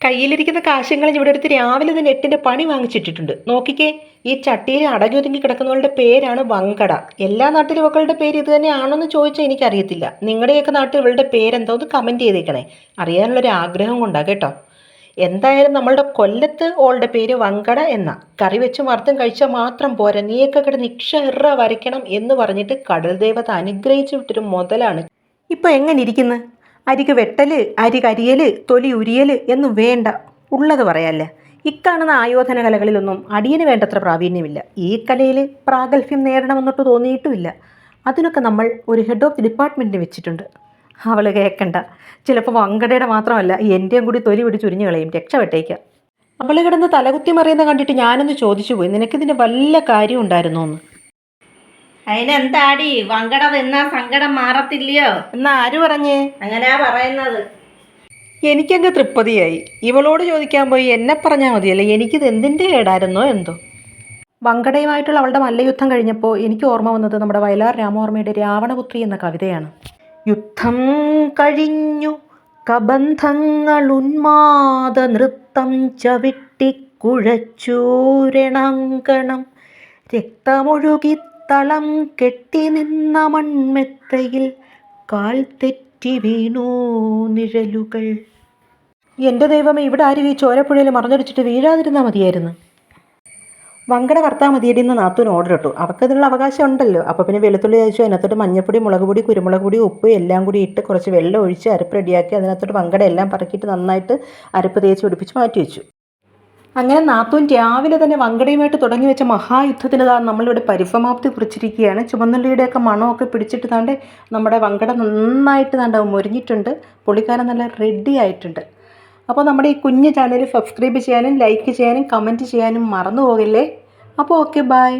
കയ്യിലിരിക്കുന്ന കാശുങ്ങൾ ഇവിടെ എടുത്ത് രാവിലെ തന്നെ 8ന്റെ പണി വാങ്ങിച്ചിട്ടിട്ടുണ്ട്. നോക്കിക്കേ, ഈ ചട്ടിയിൽ അടഞ്ഞൊതുങ്ങി കിടക്കുന്നവളുടെ പേരാണ് വങ്കട. എല്ലാ നാട്ടിലും ഇവക്കളുടെ പേര് ഇത് തന്നെയാണോന്ന് ചോദിച്ചാൽ എനിക്കറിയത്തില്ല. നിങ്ങളുടെയൊക്കെ നാട്ടിൽ ഇവളുടെ പേരെന്തോ ഒന്ന് കമൻറ്റ് ചെയ്തേക്കണേ. അറിയാനുള്ളൊരു ആഗ്രഹം കൊണ്ടാണ് കേട്ടോ. എന്തായാലും നമ്മളുടെ കൊല്ലത്ത് ഓളുടെ പേര് വങ്കട എന്ന. കറി വെച്ച് വറുത്തും കഴിച്ചാൽ മാത്രം പോരാ, നീയൊക്കെ കിടന്ന് ഇക്ഷ വരയ്ക്കണം എന്ന് പറഞ്ഞിട്ട് കടൽ ദേവത അനുഗ്രഹിച്ചു വിട്ടൊരു മുതലാണ്. ഇപ്പോൾ എങ്ങനെ ഇരിക്കുന്നു? അരിക്ക് വെട്ടൽ, അരി കരിയൽ, തൊലി ഉരിയൽ എന്നും വേണ്ട, ഉള്ളത് പറയാല്ലേ. ഇക്കാണുന്ന ആയോധന കലകളിലൊന്നും അടിയന് വേണ്ടത്ര പ്രാവീണ്യമില്ല. ഈ കലയിൽ പ്രാഗൽഭ്യം നേടണമെന്നൊട്ട് തോന്നിയിട്ടുമില്ല. അതിനൊക്കെ നമ്മൾ ഒരു ഹെഡ് ഓഫ് ദി ഡിപ്പാർട്ട്മെൻറ്റിന് വെച്ചിട്ടുണ്ട്. അവൾ കേൾക്കണ്ട. ചിലപ്പോൾ വങ്കടയുടെ മാത്രമല്ല എൻ്റെയും കൂടി തൊലി പിടിച്ചുരിഞ്ഞു കളയും. രക്ഷപ്പെട്ടേക്കാം. അവൾ കിടന്ന് തലകുത്തി മറിയുന്ന കണ്ടിട്ട് ഞാനൊന്ന് ചോദിച്ചു പോയി, നിനക്കിതിൻ്റെ വല്ല കാര്യം ഉണ്ടായിരുന്നോ എന്ന്. അതിനെന്താടി വങ്കട തിന്നാ സങ്കടം മാറത്തില്ലയോ എന്നാ ആര് പറഞ്ഞേ? അങ്ങനെയാ പറയുന്നത്. എനിക്കങ്ങ് തൃപ്തിയായി. ഇവളോട് ചോദിക്കാൻ പോയി എന്നെ പറഞ്ഞാൽ മതിയല്ലേ, എനിക്കിത് എന്തിൻ്റെ കേടായിരുന്നോ എന്തോ. വങ്കടയുമായിട്ടുള്ള അവളുടെ മല്ലയുദ്ധം കഴിഞ്ഞപ്പോൾ എനിക്ക് ഓർമ്മ വന്നത് നമ്മുടെ വയലാർ രാമവർമ്മയുടെ രാവണപുത്രി എന്ന കവിതയാണ്. യുദ്ധം കഴിഞ്ഞു കബന്ധങ്ങൾ ഉന്മാദ നൃത്തം ചവിട്ടിക്കുഴച്ചൂരണങ്കണം രക്തമൊഴുകി തളം കെട്ടി നിന്ന മൺമെത്തയിൽ കാൽ തെറ്റി വീണു നിഴലുകൾ. എൻ്റെ ദൈവമേ, ഇവിടെ ആരും ഈ ചോരപ്പുഴയിൽ മറഞ്ഞടിച്ചിട്ട് വീഴാതിരുന്നാൽ മതിയായിരുന്നു. വങ്കട വറുത്താൽ മതിയടിന്ന് നാത്തൂന് ഓർഡർ ഇട്ടു. അവൾക്കതിനുള്ള അവകാശം ഉണ്ടല്ലോ. അപ്പോൾ പിന്നെ വെളുത്തുള്ളി കഴിച്ചു, അതിനകത്തോട്ട് മഞ്ഞപ്പൊടി, മുളക് പൊടി, കുരുമുളക് പൊടി, ഉപ്പ് എല്ലാം കൂടി ഇട്ട് കുറച്ച് വെള്ളം ഒഴിച്ച് അരപ്പ് റെഡിയാക്കി അതിനകത്തോട്ട് വങ്കട എല്ലാം പറക്കിയിട്ട് നന്നായിട്ട് അരപ്പ് തേച്ച് പിടിപ്പിച്ച് മാറ്റി വെച്ചു. അങ്ങനെ നാത്തൂൻ രാവിലെ തന്നെ വങ്കടയുമായിട്ട് തുടങ്ങി വെച്ച മഹായുദ്ധത്തിന് നമ്മളിവിടെ പരിസമാപ്തി കുറിച്ചിരിക്കുകയാണ്. ചുമന്നുള്ളിയുടെയൊക്കെ മണമൊക്കെ പിടിച്ചിട്ട് താണ്ടെ നമ്മുടെ വങ്കട നന്നായിട്ട് മുരിഞ്ഞിട്ടുണ്ട്. പുള്ളിക്കാരൻ നല്ല റെഡി ആയിട്ടുണ്ട്. അപ്പോൾ നമ്മുടെ ഈ കുഞ്ഞു ചാനൽ സബ്സ്ക്രൈബ് ചെയ്യാനും ലൈക്ക് ചെയ്യാനും കമൻറ്റ് ചെയ്യാനും മറന്നു പോകില്ലേ. അപ്പോൾ ഓക്കെ, ബൈ.